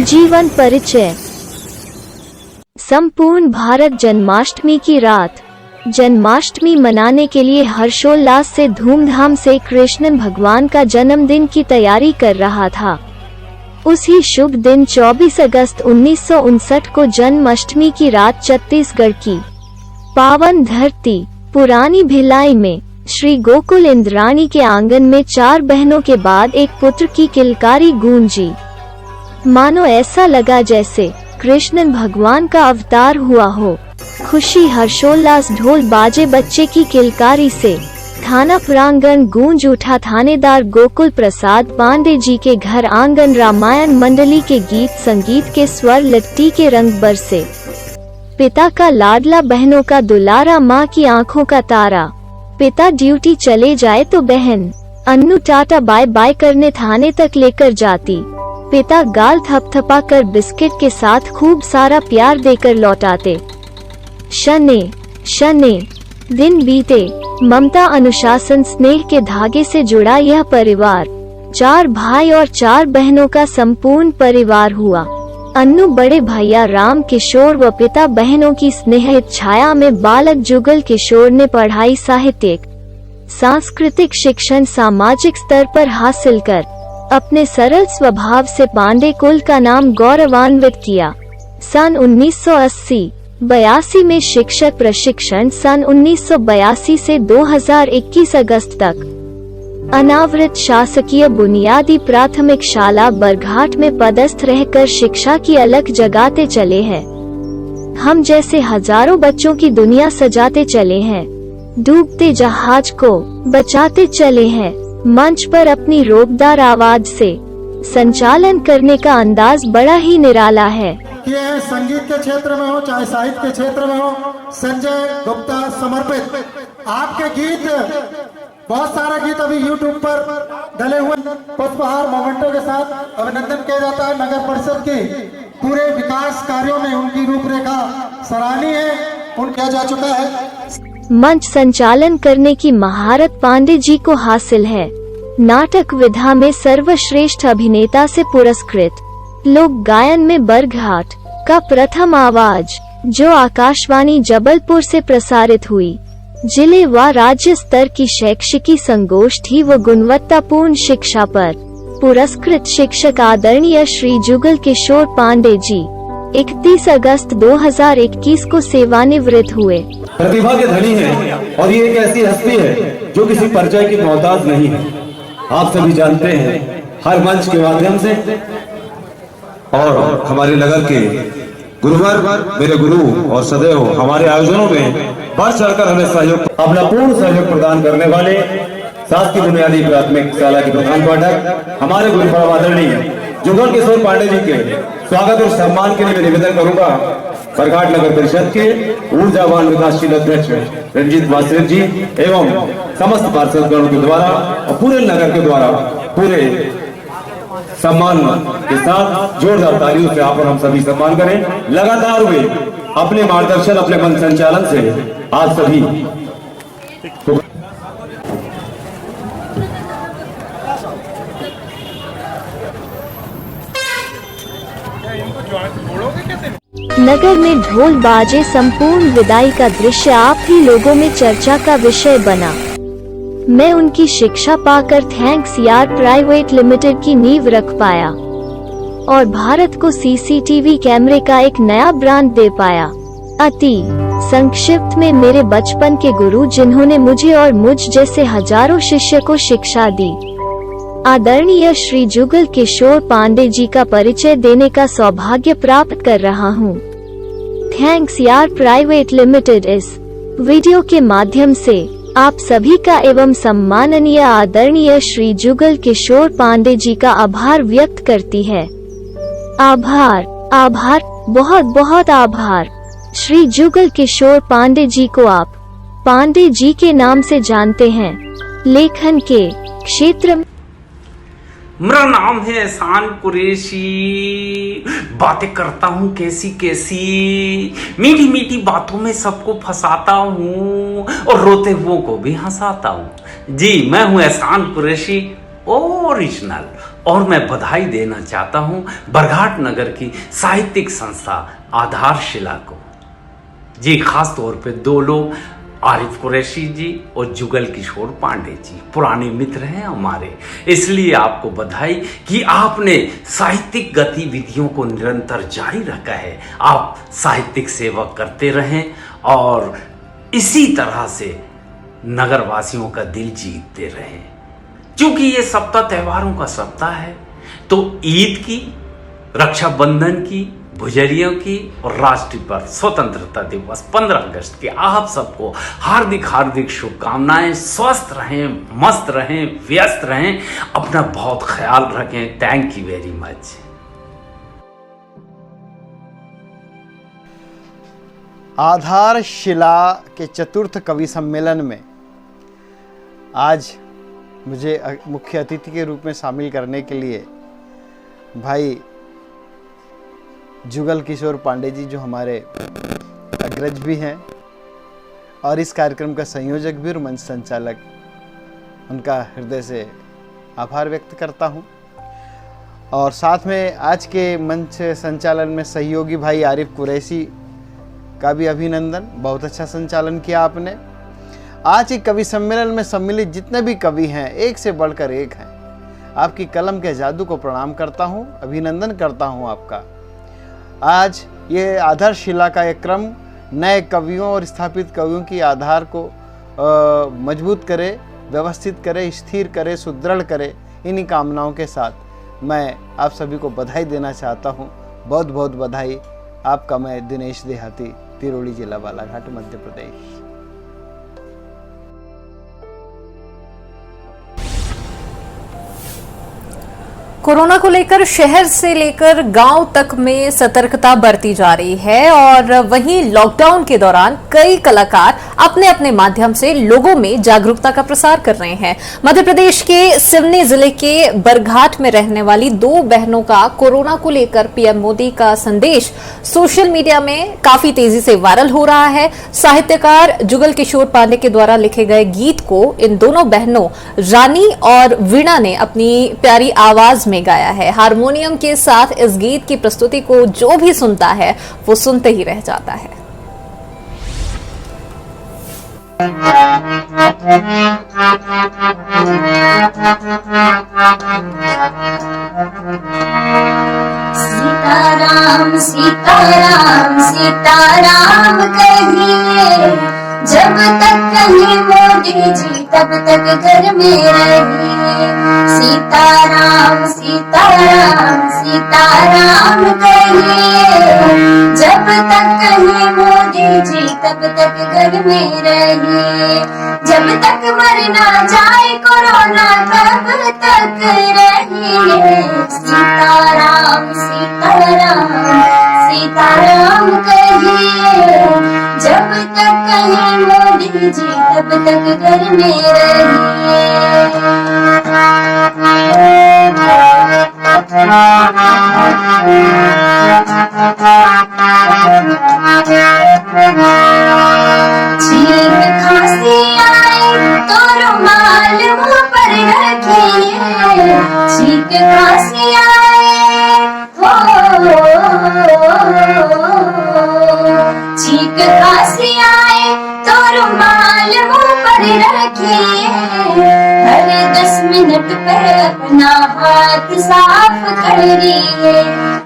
जीवन परिचय। संपूर्ण भारत जन्माष्टमी की रात। जन्माष्टमी मनाने के लिए हर्षोल्लास से धूमधाम से कृष्ण भगवान का जन्मदिन की तैयारी कर रहा था। उसी शुभ दिन 24 अगस्त 1959 को जन्माष्टमी की रात छत्तीसगढ़ की पावन धरती पुरानी भिलाई में श्री गोकुल इंद्राणी के आंगन में 4 बहनों के बाद एक पुत्र की किलकारी गूंजी। मानो ऐसा लगा जैसे कृष्ण भगवान का अवतार हुआ हो। खुशी हर्षोल्लास ढोल बाजे बच्चे की किलकारी से थाना प्रांगण गूंज उठा। थानेदार गोकुल प्रसाद पांडे जी के घर आंगन रामायण मंडली के गीत संगीत के स्वर लिट्टी के रंग बरसे। पिता का लाडला बहनों का दुलारा माँ की आंखों का तारा। पिता ड्यूटी चले जाए तो बहन अन्नू टाटा बाय बाय करने थाने तक लेकर जाती। पिता गाल थपथपा कर बिस्किट के साथ खूब सारा प्यार देकर लौटाते। शने शने दिन बीते। ममता अनुशासन स्नेह के धागे से जुड़ा यह परिवार 4 भाई और 4 बहनों का संपूर्ण परिवार हुआ। अन्नू बड़े भैया राम किशोर व पिता बहनों की स्नेहित छाया में बालक जुगल किशोर ने पढ़ाई साहित्यिक सांस्कृतिक शिक्षण सामाजिक स्तर पर हासिल कर अपने सरल स्वभाव से पांडे कुल का नाम गौरवान्वित किया। सन 1980-82 में शिक्षक प्रशिक्षण। सन 1982 से 2021 अगस्त तक अनावृत शासकीय बुनियादी प्राथमिक शाला बरघाट में पदस्थ रहकर शिक्षा की अलख जगाते चले हैं। हम जैसे हजारों बच्चों की दुनिया सजाते चले हैं। डूबते जहाज को बचाते चले हैं। मंच पर अपनी रोबदार आवाज से संचालन करने का अंदाज बड़ा ही निराला है। ये संगीत के क्षेत्र में हो चाहे साहित्य के क्षेत्र में हो, संजय गुप्ता समर्पित आपके गीत, बहुत सारा गीत अभी YouTube पर डले हुए। पुष्पहार मोमेंटो के साथ अभिनंदन किया जाता है नगर परिषद के पूरे विकास कार्यों में उनकी रूपरेखा सराहनीय है, उन किया जा चुका है। मंच संचालन करने की महारत पांडे जी को हासिल है। नाटक विधा में सर्वश्रेष्ठ अभिनेता से पुरस्कृत। लोक गायन में बरघाट का प्रथम आवाज जो आकाशवाणी जबलपुर से प्रसारित हुई। जिले व राज्य स्तर की शैक्षिकी संगोष्ठी व गुणवत्तापूर्ण शिक्षा पर पुरस्कृत शिक्षक आदरणीय श्री जुगल किशोर पांडे जी 31 अगस्त 2021 को सेवानिवृत्त हुए। प्रतिभा के धनी है और ये एक ऐसी हस्ती है जो किसी परिचय की मोहताज नहीं है। आप सभी जानते हैं हर मंच के माध्यम से और हमारे नगर के गुरुवर मेरे गुरु और सदैव हमारे आयोजनों में बढ़ चढ़कर हमें सहयोग अपना पूर्ण सहयोग प्रदान करने वाले शासकीय बुनियादी प्राथमिक शाला के प्रधान पाठक हमारे गुरु परम आदरणीय जुगल किशोर पांडे जी के स्वागत और सम्मान के लिए मैं निवेदन करूंगा बरघाट नगर परिषद के ऊर्जावान विकासशील अध्यक्ष रंजीत वासदेव जी एवं समस्त पार्षदगणों के द्वारा और पूरे नगर के द्वारा पूरे सम्मान के साथ जोरदार तालियों से आप और हम सभी सम्मान करें। लगातार हुए अपने मार्गदर्शन अपने मन संचालन से आज सभी नगर में ढोल बाजे संपूर्ण विदाई का दृश्य आप ही लोगों में चर्चा का विषय बना। मैं उनकी शिक्षा पाकर थैंक्स यार प्राइवेट लिमिटेड की नींव रख पाया और भारत को सीसीटीवी कैमरे का एक नया ब्रांड दे पाया। अति संक्षिप्त में मेरे बचपन के गुरु जिन्होंने मुझे और मुझ जैसे हजारों शिष्य को शिक्षा दी, आदरणीय श्री जुगल किशोर पांडे जी का परिचय देने का सौभाग्य प्राप्त कर रहा हूँ। थैंक्स यार प्राइवेट लिमिटेड इस वीडियो के माध्यम से आप सभी का एवं सम्माननीय आदरणीय श्री जुगल किशोर पांडे जी का आभार व्यक्त करती है। आभार आभार बहुत बहुत आभार। श्री जुगल किशोर पांडे जी को आप पांडे जी के नाम से जानते हैं। लेखन के क्षेत्र में मेरा नाम है एहसान कुरैशी। बातें करता हूँ कैसी कैसी, मीठी मीठी बातों में सबको फंसाता हूँ और रोते हुओं को भी हंसाता हूँ। जी मैं हूँ एहसान कुरैशी ओरिजिनल और मैं बधाई देना चाहता हूं बरघाट नगर की साहित्यिक संस्था आधारशिला को। जी, खास तौर पे दो लोग, आरिफ कुरैशी जी और जुगल किशोर पांडे जी पुराने मित्र हैं हमारे, इसलिए आपको बधाई कि आपने साहित्यिक गतिविधियों को निरंतर जारी रखा है। आप साहित्यिक सेवा करते रहें और इसी तरह से नगरवासियों का दिल जीतते रहें। क्योंकि ये सप्ताह त्योहारों का सप्ताह है, तो ईद की, रक्षाबंधन की, भुजरियों की और राष्ट्रीय पर्व स्वतंत्रता दिवस 15 अगस्त की आप सबको हार्दिक हार्दिक शुभकामनाएं। स्वस्थ रहें, मस्त रहें, व्यस्त रहें, अपना बहुत ख्याल रखें। Thank you very much. आधारशिला के चतुर्थ कवि सम्मेलन में आज मुझे मुख्य अतिथि के रूप में शामिल करने के लिए भाई जुगल किशोर पांडे जी, जो हमारे अग्रज भी हैं और इस कार्यक्रम का संयोजक भी और मंच संचालक, उनका हृदय से आभार व्यक्त करता हूं। और साथ में आज के मंच संचालन में सहयोगी भाई आरिफ कुरैशी का भी अभिनंदन। बहुत अच्छा संचालन किया आपने। आज के कवि सम्मेलन में सम्मिलित जितने भी कवि हैं, एक से बढ़कर एक हैं। आपकी कलम के जादू को प्रणाम करता हूं, अभिनंदन करता हूं आपका। आज ये आधारशिला का एक क्रम नए कवियों और स्थापित कवियों की आधार को मजबूत करे, व्यवस्थित करे, स्थिर करे, सुदृढ़ करे, इन्हीं कामनाओं के साथ मैं आप सभी को बधाई देना चाहता हूँ। बहुत बहुत बधाई। आपका मैं दिनेश देहाती, तिरोड़ी जिला, बालाघाट, मध्य प्रदेश। कोरोना को लेकर शहर से लेकर गांव तक में सतर्कता बरती जा रही है और वहीं लॉकडाउन के दौरान कई कलाकार अपने अपने माध्यम से लोगों में जागरूकता का प्रसार कर रहे हैं। मध्य प्रदेश के सिवनी जिले के बरघाट में रहने वाली दो बहनों का कोरोना को लेकर पीएम मोदी का संदेश सोशल मीडिया में काफी तेजी से वायरल हो रहा है। साहित्यकार जुगल किशोर पांडे के द्वारा लिखे गए गीत को इन दोनों बहनों रानी और वीणा ने अपनी प्यारी आवाज में गाया है। हारमोनियम के साथ इस गीत की प्रस्तुति को जो भी सुनता है वो सुनते ही रह जाता है। सीताराम सीताराम सीताराम कहिए, जब तक कहीं मोदी जी तब तक घर में रहिए। सीताराम सीताराम सीताराम कहिए, जब तक कहीं मोदी जी तब तक घर में रहिए। जब तक मर ना जाए कोरोना तब तक रहिए। सीताराम सीताराम सीताराम कहिए, जब तक कहीं मोदी जी तब तक घर में रहिए। छींक खांसी आए तो रुमाल मुंह पर रखिए। छींक खांसी आए छींक खांसी आए तो रुमाल मुंह पर रखिए। हर 10 मिनट पे अपना हाथ साफ करिए।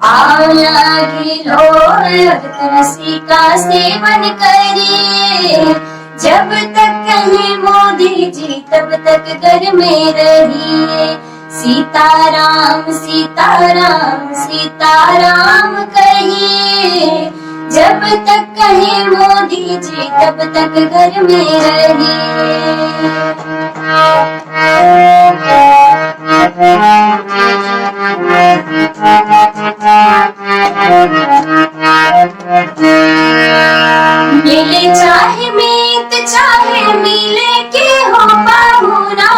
आंवला गिलोय और तुलसी का सेवन करिए। जब तक कहीं मोदी जी तब तक घर में रहिए। सीताराम सीताराम सीताराम कहिए, जब तक कहीं मोदी जी तब तक घर में रहिए। मिले चाहे मीत चाहे मिले के हो पाहुना,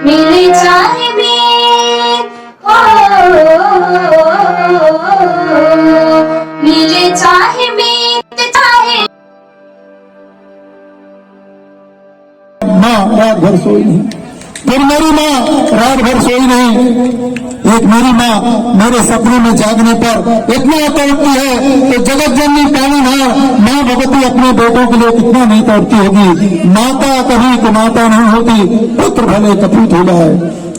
मिले चाहे मीत मिले चाहे मीत चाहे। माँ रात भर सोई नहीं। फिर मेरी माँ रात भर सोई नहीं। एक मेरी माँ मेरे सपने में जागने पर इतना तड़पती है कि जगत जननी पालनहार माँ भगवती अपने बेटों के लिए कितना नहीं तड़पती होगी। माता कभी कुमाता नहीं होती, पुत्र भले कपूत हो जाए।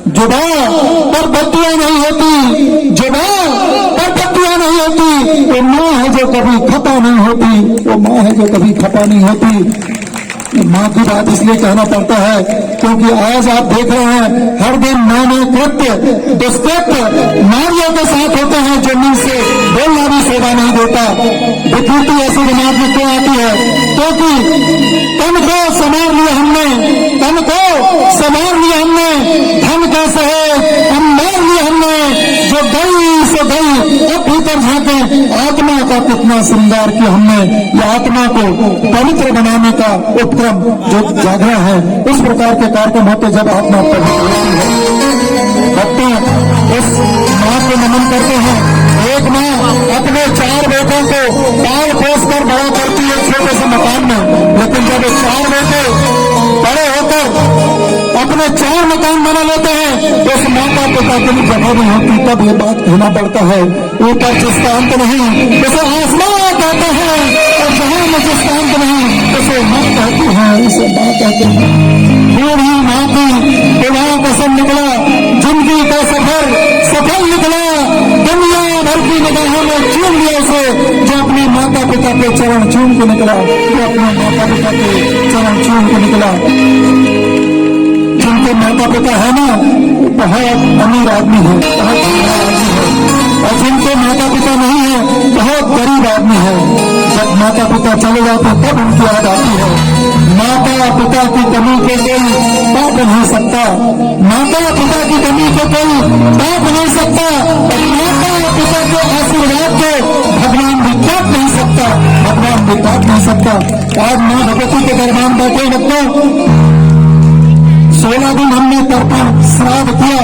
जुबान पर बत्तियां नहीं होती, जुबान पर बत्तियां नहीं होती, वो माँ है जो कभी खपा नहीं होती, वो माँ है जो कभी खपा नहीं होती। माँ की बात इसलिए कहना पड़ता है क्योंकि आज आप देख रहे हैं हर दिन नाना कृत्य दुष्कृत्य नारियों के साथ होते हैं जो मुंह से बोलना भी सेवा नहीं देता। विकृति ऐसे दिमाग में क्यों आती है? क्योंकि तन को संवार लिया हमने, तन को संवार लिया हमने, धन कैसे है हम मार लिया हमने, जो गई सो गई। अब भीतर झांके आत्मा का कितना श्रृंगार किया हमने, ये आत्मा को पवित्र बनाने का उपक्रम जो जागरण है, इस प्रकार के कार्यक्रम होते जब आत्मा पवित्र होती है। भक्त इस माँ को नमन करते हैं। एक माँ अपने 4 बेटों को पाल पोस कर बड़ा करती है छोटे से मकान में, लेकिन जब 4 बेटे बड़े होकर अपने 4 मकान बना लेते हैं तो उस माता पिता के लिए जगह नहीं होती। तब ये बात कहना पड़ता है, ऊपर जिसका अंत नहीं उसे आसमान कहते हैं, और जहां में जिसका अंत नहीं उसे माँ कहती है, उसे माँ कहते हैं। बूढ़ी माँ की विवाह पसंद निकला, जिंदगी का सफर सफल निकला, दुनिया भर की निगाहों में चूम लिया उसे, जो अपने माता पिता के चरण चूम के निकला, जो अपने माता पिता के चरण चूम के निकला। जिनके माता पिता है ना वो बहुत अमीर आदमी है, बहुत बड़ा आदमी है, और जिनके माता पिता नहीं है बहुत गरीब आदमी है। जब माता पिता चले जाते तब उनकी याद आती है। माता पिता की कमी को कोई पाप नहीं सकता, माता पिता की कमी को कोई पाप नहीं सकता, और माता पिता के आशीर्वाद को भगवान भी काट नहीं सकता, भगवान भी काट नहीं सकता। आज माँ भगवती के दरबार बैठे बच्चों 16 दिन हमने तर्पण श्राद्ध किया,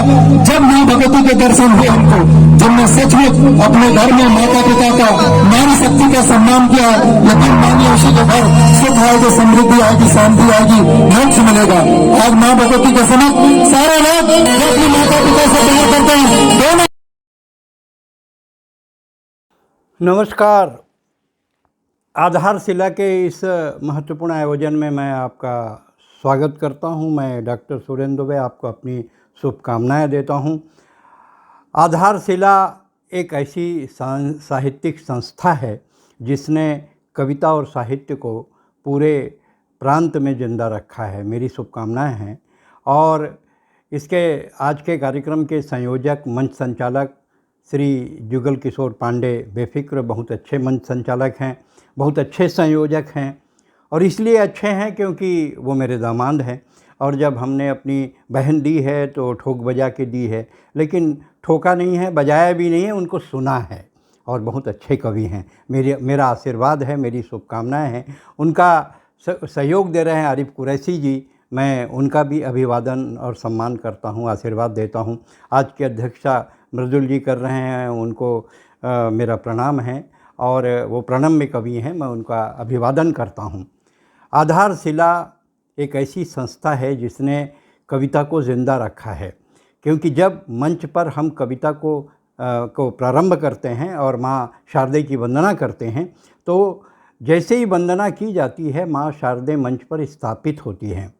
जब माँ भगवती के दर्शन हुए हमको, जिनने सचमुच अपने घर में माता पिता का नारी शक्ति का सम्मान किया। लेकिन मानिए उसी के घर सुख आएगी, समृद्धि आएगी, शांति आएगी, मोक्ष मिलेगा। आज माँ भगवती के समक्ष सारे लोग जो अपनी माता पिता से प्यार करते हैं दोनों। नमस्कार। आधारशिला के इस महत्वपूर्ण आयोजन में मैं आपका स्वागत करता हूं। मैं डॉक्टर सुरेंद्र दुबे आपको अपनी शुभकामनाएं देता हूं। आधारशिला एक ऐसी साहित्यिक संस्था है जिसने कविता और साहित्य को पूरे प्रांत में जिंदा रखा है। मेरी शुभकामनाएं हैं। और इसके आज के कार्यक्रम के संयोजक मंच संचालक श्री जुगल किशोर पांडे बेफिक्र बहुत अच्छे मंच संचालक हैं, बहुत अच्छे संयोजक हैं, और इसलिए अच्छे हैं क्योंकि वो मेरे दामाद हैं। और जब हमने अपनी बहन दी है तो ठोक बजा के दी है, लेकिन ठोका नहीं है, बजाया भी नहीं है, उनको सुना है, और बहुत अच्छे कवि हैं। मेरा आशीर्वाद है, मेरी शुभकामनाएं हैं। उनका सहयोग दे रहे हैं आरिफ कुरैशी जी, मैं उनका भी अभिवादन और सम्मान करता हूं, आशीर्वाद देता हूं। आज की अध्यक्षता मृदुल जी कर रहे हैं, उनको मेरा प्रणाम है, और वो प्रणम्य कवि हैं, मैं उनका अभिवादन करता हूं। आधारशिला एक ऐसी संस्था है जिसने कविता को ज़िंदा रखा है, क्योंकि जब मंच पर हम कविता को प्रारंभ करते हैं और माँ शारदे की वंदना करते हैं, तो जैसे ही वंदना की जाती है माँ शारदे मंच पर स्थापित होती हैं।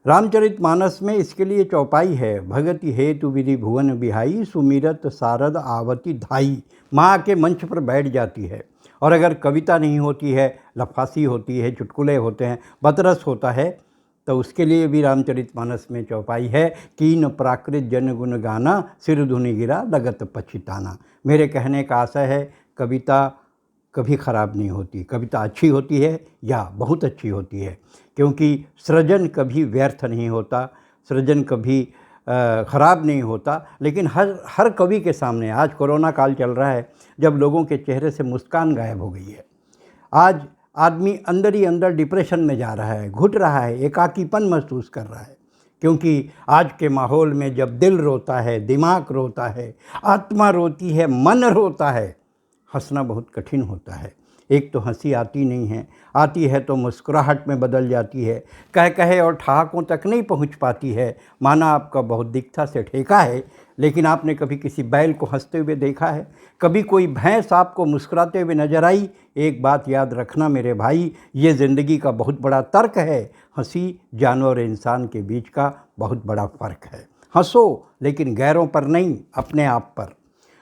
रामचरितमानस में इसके लिए चौपाई है, भगति हेतु विधि भुवन बिहाई, सुमिरत सारद आवती धाई। माँ के मंच पर बैठ जाती है। और अगर कविता नहीं होती है, लफासी होती है, चुटकुले होते हैं, बतरस होता है, तो उसके लिए भी रामचरितमानस में चौपाई है, कीन प्राकृत जन गुण गाना, सिर धुनि गिरा लगत पछिताना। मेरे कहने का आशय है, कविता कभी ख़राब नहीं होती, कविता अच्छी होती है या बहुत अच्छी होती है, क्योंकि सृजन कभी व्यर्थ नहीं होता, सृजन कभी ख़राब नहीं होता। लेकिन हर कवि के सामने, आज कोरोना काल चल रहा है, जब लोगों के चेहरे से मुस्कान गायब हो गई है, आज आदमी अंदर ही अंदर डिप्रेशन में जा रहा है, घुट रहा है, एकाकीपन महसूस कर रहा है, क्योंकि आज के माहौल में जब दिल रोता है, दिमाग रोता है, आत्मा रोती है, मन रोता है, हंसना बहुत कठिन होता है। एक तो हंसी आती नहीं है, आती है तो मुस्कुराहट में बदल जाती है, कह कहे और ठहाकों तक नहीं पहुंच पाती है। माना आपका बहुत दिखता से ठेका है, लेकिन आपने कभी किसी बैल को हंसते हुए देखा है? कभी कोई भैंस आपको मुस्कुराते हुए नजर आई? एक बात याद रखना मेरे भाई, ये ज़िंदगी का बहुत बड़ा तर्क है। हंसी जानवर और इंसान के बीच का बहुत बड़ा फ़र्क है। हंसो लेकिन गैरों पर नहीं, अपने आप पर।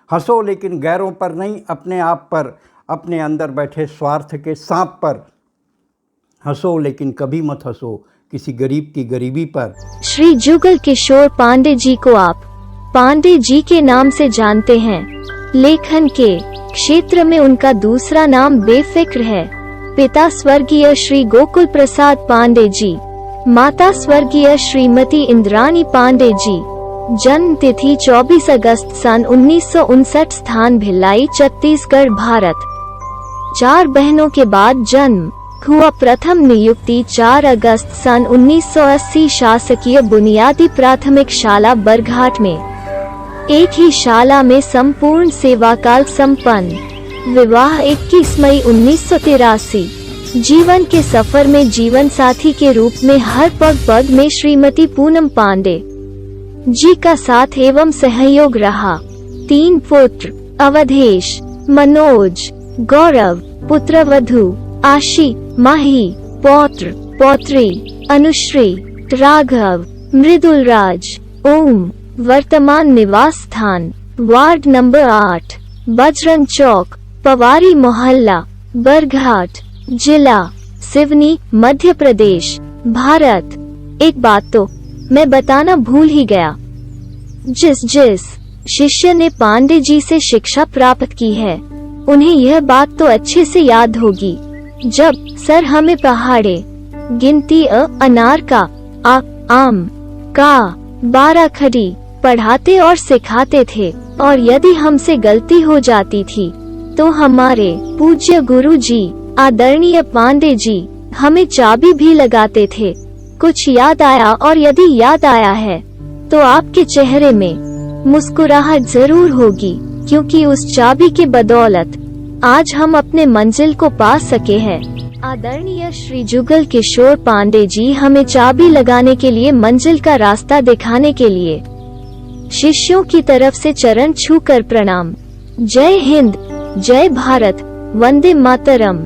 हंसो लेकिन गैरों पर नहीं, अपने आप पर, अपने अंदर बैठे स्वार्थ के सांप पर। हंसो लेकिन कभी मत हंसो किसी गरीब की गरीबी पर। श्री जुगल किशोर पांडे जी को आप पांडे जी के नाम से जानते हैं। लेखन के क्षेत्र में उनका दूसरा नाम बेफिक्र है। पिता स्वर्गीय श्री गोकुल प्रसाद पांडे जी, माता स्वर्गीय श्रीमती इंद्राणी पांडे जी। जन्म तिथि 24 अगस्त सन 1959, स्थान भिलाई, छत्तीसगढ़, भारत। 4 बहनों के बाद जन्म हुआ। प्रथम नियुक्ति 4 अगस्त सन 1980 शासकीय बुनियादी प्राथमिक शाला बरघाट में। एक ही शाला में संपूर्ण सेवाकाल संपन्न। विवाह 21 मई 1983। जीवन के सफर में जीवन साथी के रूप में हर पग में श्रीमती पूनम पांडे जी का साथ एवं सहयोग रहा। 3 पुत्र अवधेश, मनोज, गौरव, पुत्रवधू आशी, माही, पौत्र पौत्री अनुश्री, राघव, मृदुलराज, ओम। वर्तमान निवास स्थान वार्ड नंबर 8, बजरंग चौक, पवारी मोहल्ला, बरघाट, जिला सिवनी, मध्य प्रदेश, भारत। एक बात तो मैं बताना भूल ही गया, जिस शिष्य ने पांडे जी से शिक्षा प्राप्त की है, उन्हें यह बात तो अच्छे से याद होगी। जब सर हमें पहाड़े गिनती अनार का आम का 12 खड़ी पढ़ाते और सिखाते थे, और यदि हमसे गलती हो जाती थी तो हमारे पूज्य गुरु जी आदरणीय पांडे जी हमें चाबी भी लगाते थे। कुछ याद आया, और यदि याद आया है तो आपके चेहरे में मुस्कुराहट जरूर होगी, क्योंकि उस चाबी के बदौलत आज हम अपने मंजिल को पा सके हैं। आदरणीय श्री जुगल किशोर पांडे जी हमें चाबी लगाने के लिए, मंजिल का रास्ता दिखाने के लिए शिष्यों की तरफ से चरण छूकर प्रणाम। जय हिंद, जय भारत, वंदे मातरम।